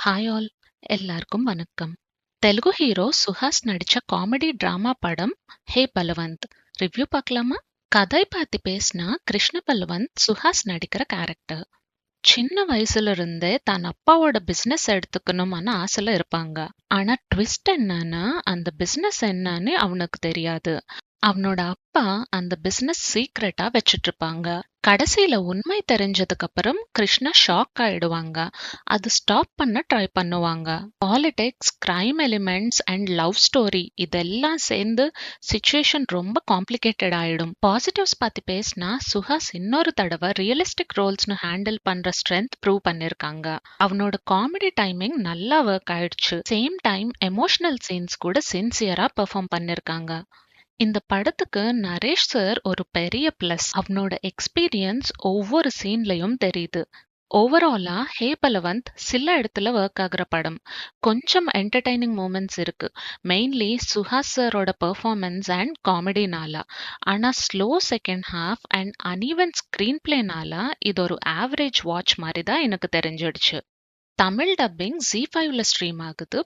Hi all எல்லாருக்கும் வணக்கம். Telugu hero Suhas நடிச்ச காமெடி டிராமா படம் ஹே பலவந்த். ரிவ்யூ பார்க்கலாமா? கதை பார்த்து பேசினா கிருஷ்ண பலவந்த் சுஹாஸ் நடிக்கிற கேரக்டர். சின்ன வயசுல இருந்தே தன் அப்பாவோட பிசினஸ் எடுத்துக்கணும்னு ஆசையில இருப்பாங்க. ஆனா ட்விஸ்ட் என்னன்னா அந்த பிசினஸ் என்னன்னு அவனுக்கு தெரியாது. அவனோட அப்பா அந்த பிசினஸ் சீக்ரெட்டா வச்சிட்டு இருப்பாங்க. கடைசியில உண்மை தெரிஞ்சதுக்கு அப்புறம் கிருஷ்ணா ஷாக் ஆயிடுவாங்க. அது ஸ்டாப் பண்ண ட்ரை பண்ணுவாங்க. Politics, crime elements and love story இதெல்லாம் சேர்ந்து சிச்சுவேஷன் ரொம்ப காம்ப்ளிகேட்டட் ஆயிடும். பாசிட்டிவ்ஸ் பத்தி பேசினா சுஹாஸ் இன்னொரு தடவை ரியலிஸ்டிக் ரோல்ஸ்னு ஹேண்டில் பண்ற ஸ்ட்ரென்த் ப்ரூவ் பண்ணிருக்காங்க. அவனோட காமெடி டைமிங் நல்லா ஒர்க் ஆயிடுச்சு. சேம் டைம் எமோஷனல் சீன்ஸ் கூட சின்சியரா பெர்ஃபார்ம் பண்ணிருக்காங்க. இந்த படத்துக்கு நரேஷ் சார் ஒரு பெரிய பிளஸ். அவனோட எக்ஸ்பீரியன்ஸ் ஒவ்வொரு சீன்லயும் தெரியுது. ஓவராலா ஹே பலவந்த் சில இடத்துல ஒர்க் ஆகுற படம். கொஞ்சம் என்டர்டைனிங் மூமெண்ட்ஸ் இருக்கு, மெயின்லி சுஹாஸ் சாரோட பெர்ஃபார்மன்ஸ் அண்ட் காமெடினால. ஆனா slow second half and uneven screen பிளேனால இது ஒரு ஆவரேஜ் வாட்ச் மாதிரி தான் எனக்கு தெரிஞ்சிடுச்சு. தமிழ் டப்பிங் ஜி5ல ஸ்ட்ரீம் ஆகுது.